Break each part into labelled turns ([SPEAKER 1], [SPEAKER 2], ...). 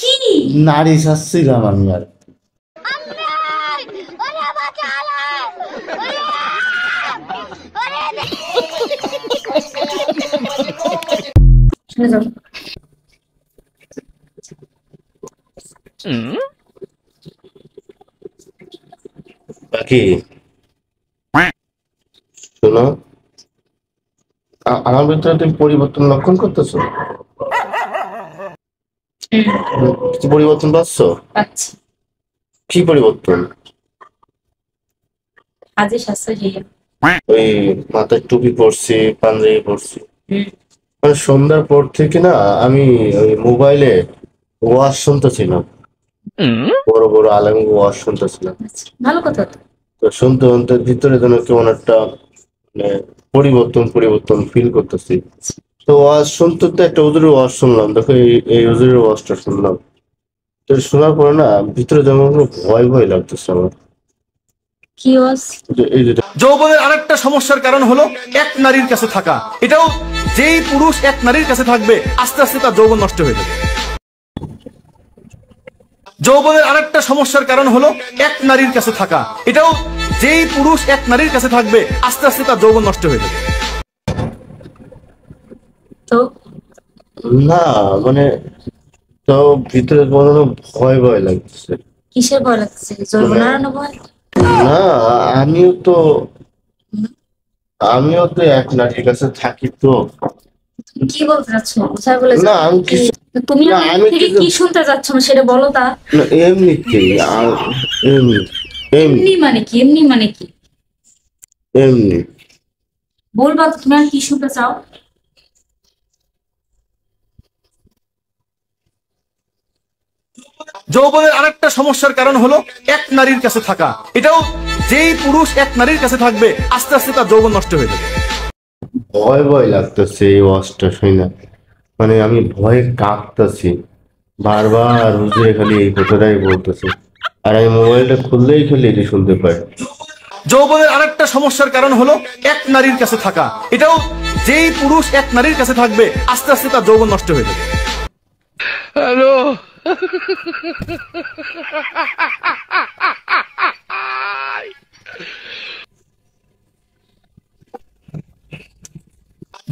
[SPEAKER 1] কি
[SPEAKER 2] নারী শাস্তিলাম আমি আর
[SPEAKER 1] শুনে যাও।
[SPEAKER 2] বাকি শোনো, আমার ভিতরে তুমি পরিবর্তন লক্ষণ করতেছো? কিছু পরিবর্তন পাচ্ছো?
[SPEAKER 1] পাচ্ছি।
[SPEAKER 2] কি পরিবর্তন?
[SPEAKER 1] আজই শাস্ত্র হইয়া।
[SPEAKER 2] ওই মাথায় টুপি পরছি, পাঞ্জাবি পরছি,
[SPEAKER 1] হুম।
[SPEAKER 2] মানে সন্ধ্যার পর থেকে না আমি ওই মোবাইলে ওয়াজ শুনতেছিলাম, বড় বড় আলেম ওয়াজ শুনতেছিলাম।
[SPEAKER 1] আচ্ছা, ভালো কথা তো।
[SPEAKER 2] তো শুনতে শুনতে ভিতরে যেন কেমন একটা মানে পরিবর্তন পরিবর্তন ফিল করতেছি। তো ওয়াজ শুনতে তো একটা হুজুরের ওয়াজ শুনলাম, দেখো এই হুজুরের ওয়াজটা শুনলাম। তো শোনার পরে না ভিতরে যেমন কোনো ভয় ভয় লাগতেছে আমার।
[SPEAKER 1] কি ওয়াজ?
[SPEAKER 2] এই যে
[SPEAKER 3] যৌবনের আরেকটা সমস্যার কারণ হলো এক নারীর কাছে থাকা। এটাও যেই পুরুষ এক নারীর কাছে থাকবে আস্তে আস্তে তার যৌবন নষ্ট হয়ে যাবে। যৌবনের আরেকটা সমস্যার কারণ হলো এক নারীর কাছে থাকা। এটাও যেই পুরুষ এক নারীর কাছে থাকবে আস্তে আস্তে তার যৌবন নষ্ট হয়ে যাবে।
[SPEAKER 1] তো
[SPEAKER 2] না মানে তো ভিতরে কোনো ভয় ভয় লাগতেছে।
[SPEAKER 1] কিসের ভয় লাগছে? জৈব নারায়ণ ভয়?
[SPEAKER 2] না আমিও তো এক নারীর কাছে থাকি তো।
[SPEAKER 1] কি বলতে চাচ্ছ? বুঝায় বলে
[SPEAKER 2] না আমি কিছু
[SPEAKER 1] তুমি
[SPEAKER 2] না, আমি
[SPEAKER 1] থেকে
[SPEAKER 2] কিছু
[SPEAKER 1] কি শুনতে যাচ্ছ না সেটা বলো তা।
[SPEAKER 2] না এমনিতেই এমনি এমনি
[SPEAKER 1] এমনি মানে কি? এমনি মানে কি
[SPEAKER 2] এমনি
[SPEAKER 1] বলবা তো, তুমি আর কি শুনতে চাও?
[SPEAKER 3] যৌবনের আরেকটা সমস্যার কারণ হলো এক নারীর কাছে থাকা। এটাও যেই পুরুষ এক নারীর কাছে থাকবে আস্তে আস্তে তার যৌবন নষ্ট হয়ে যাবে।
[SPEAKER 2] ভয় ভয় লাগতেছে এই ওয়াজটা শুনে, মানে আমি ভয়ে কাঁপতেছি। বারবার হুজুরে খালি এই কথাটাই বলতেছে, আর আমি মোবাইলটা খুললেই খালি এটি শুনতে পাই।
[SPEAKER 3] যৌবনের আরেকটা সমস্যার কারণ হলো এক নারীর কাছে থাকা। এটাও যেই পুরুষ এক নারীর কাছে থাকবে আস্তে আস্তে তার যৌবন নষ্ট হয়ে যাবে।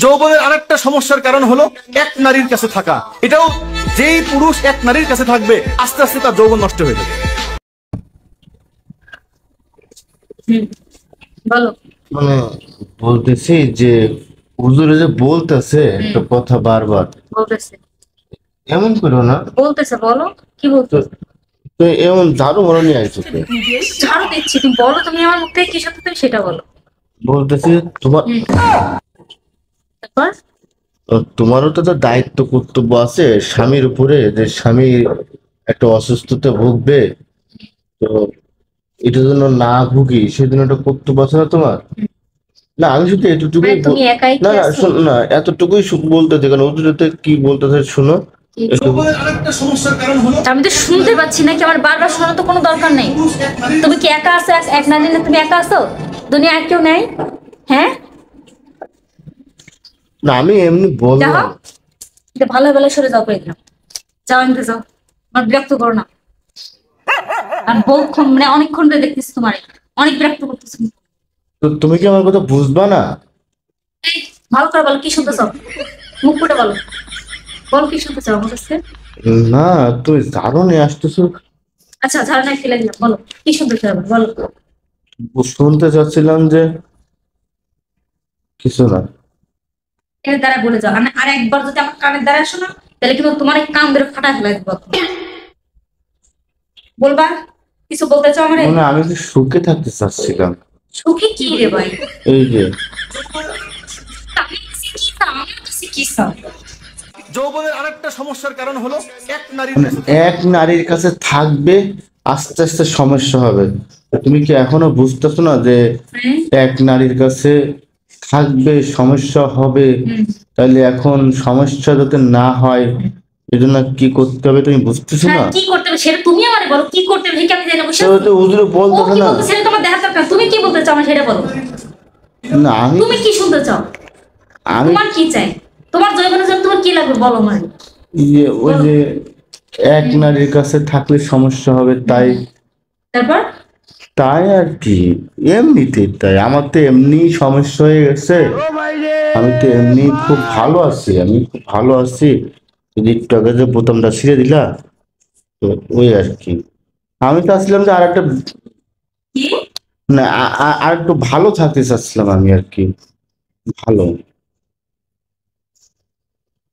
[SPEAKER 3] যৌবনের আরেকটা সমস্যার কারণ হলো এক নারীর কাছে থাকা। এটাও যেই পুরুষ এক নারীর কাছে থাকবে আস্তে আস্তে তার যৌবন নষ্ট হয়ে যাবে।
[SPEAKER 1] বলো।
[SPEAKER 2] মানে বলতেছি যে হুজুরে যে বলতেছে একটা কথা বারবার,
[SPEAKER 1] বলতেছে
[SPEAKER 2] এমন করো না
[SPEAKER 1] বলতেছে বলো কি
[SPEAKER 2] তো।
[SPEAKER 1] বলতো?
[SPEAKER 2] তো এমন ঝাড়ু মনে নিয়ে আসছো তো।
[SPEAKER 1] ঝাড়ু দিচ্ছি, তুমি বলো, তুমি আমার মুখ থেকে কি সত্যি তুমি সেটা বলো।
[SPEAKER 2] বলতেছি তোমার
[SPEAKER 1] তারপর
[SPEAKER 2] তোমারও তো একটা দায়িত্ব কর্তব্য আছে স্বামীর উপরে, যে স্বামী একটা অসুস্থতা ভুগবে, তো এটার জন্য না ভুগি সেজন্য একটা কর্তব্য আছে না তোমার? না আমি শুধু এতটুকুই
[SPEAKER 1] মানে তুমি একাই
[SPEAKER 2] না
[SPEAKER 1] কি
[SPEAKER 2] না
[SPEAKER 1] আছো?
[SPEAKER 2] শোন না, এতটুকুই বলতেছে কেন হুজুরেতে কি বলতেছে শোনো।
[SPEAKER 3] যৌবনের আরেকটা সমস্যার কারণ হলো
[SPEAKER 1] আমি তো শুনতে পাচ্ছি নাকি, আমার বারবার শোনার তো কোনো দরকার নেই।
[SPEAKER 3] পুরুষ এক নারীর
[SPEAKER 1] তুমি কি একা আছো? এক না দিনে তুমি একা আছো? দুনিয়া আর কেউ নেই? হ্যাঁ,
[SPEAKER 2] না আমি এমনি
[SPEAKER 1] যাও,
[SPEAKER 2] বললাম।
[SPEAKER 1] এটা ভালো ভালো সরে যাও, পেয়ে দিলাম। যাও, এমনি যাও, আমার বিরক্ত করো না। আর বহুক্ষণ মানে অনেকক্ষণ ধরে দেখতেছি তোমার, অনেক বিরক্ত করতেছি।
[SPEAKER 2] তো তুমি কি আমার কথা বুঝবা না?
[SPEAKER 1] এই, ভালো করে বলো কি শুনতে চাও, মুখ ফুটে বলো, বলো কি শুনতে চাও আমার কাছে।
[SPEAKER 2] না তুমি ঝাড়ু নিয়ে আসতেছো।
[SPEAKER 1] আচ্ছা, ধারণা ফেলে দিলাম, বলো কি শুনতে চাও, বলো।
[SPEAKER 2] শুনতে চাচ্ছিলাম যে কিছু না।
[SPEAKER 1] এর দ্বারা বলে যাও, আর একবার যদি আমার কানের দ্বারা আসো না, তাহলে কিন্তু তোমার এই কান ধরে ফাটা ফেলে দিব। বলবা কিছু বলতে চাও আমার?
[SPEAKER 2] মানে আমি তো সুখে থাকতে চাচ্ছিলাম।
[SPEAKER 1] সুখী কি রে ভাই?
[SPEAKER 2] এই যে
[SPEAKER 1] আমি কাছে কি চাও? আমার কাছে কি চাও?
[SPEAKER 3] যৌবনের আরেকটা সমস্যার কারণ হলো এক নারীর
[SPEAKER 2] মানে
[SPEAKER 3] কাছে
[SPEAKER 2] এক নারীর কাছে থাকবে, আস্তে আস্তে সমস্যা হবে। তুমি কি এখনো বুঝতেছো না যে
[SPEAKER 1] হ্যাঁ?
[SPEAKER 2] এক নারীর কাছে থাকবে সমস্যা হবে? তাহলে এখন সমস্যা যাতে না হয় এজন্য কি করতে হবে তুমি বুঝতেছো
[SPEAKER 1] হ্যাঁ,
[SPEAKER 2] না?
[SPEAKER 1] কি করতে হবে সেটা তুমি আমারে বলো, কি করতে হবে সেটা আমি জানি না, বসে
[SPEAKER 2] তো তো হুজুরে
[SPEAKER 1] ও
[SPEAKER 2] বলতেছে
[SPEAKER 1] কি
[SPEAKER 2] না।
[SPEAKER 1] বলতে সেটা তোমার দেখা দরকার। তুমি কি বলতে চাও আমার সেটা বলো।
[SPEAKER 2] না আমি
[SPEAKER 1] তুমি কি শুনতে চাও?
[SPEAKER 2] আমি
[SPEAKER 1] তোমার কি চাই? তোমার জৈবনের জন্য তোমার কি লাগবে বলো আমার।
[SPEAKER 2] ওই যে এক নারীর কাছে থাকলে সমস্যা হবে তাই
[SPEAKER 1] তারপর
[SPEAKER 2] তাই আর কি, এমনিতে তাই আমার তো এমনি সমস্যা হয়ে গেছে, আমি তো এমনি খুব ভালো আছি, আমি খুব ভালো আছি, যদি একটু আগে যে বোতামটা ছিঁড়ে দিলা, তো ওই আর কি। আমি চাচ্ছিলাম যে আর একটা,
[SPEAKER 1] কি
[SPEAKER 2] না আর একটু ভালো থাকতে চাচ্ছিলাম আমি আর কি, ভালো।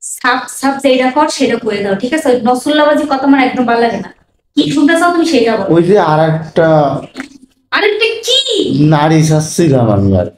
[SPEAKER 1] সাপ সাপ যেটা কর সেটা করে দাও, ঠিক আছে? ওই নসুল্লাবাজি কথা আমার একদম ভালো লাগে না। কি শুনতে চাও তুমি সেটা বলো।
[SPEAKER 2] ওই যে আর একটা
[SPEAKER 1] আরেকটা কি?
[SPEAKER 2] নারী চাচ্ছিলাম আমি আর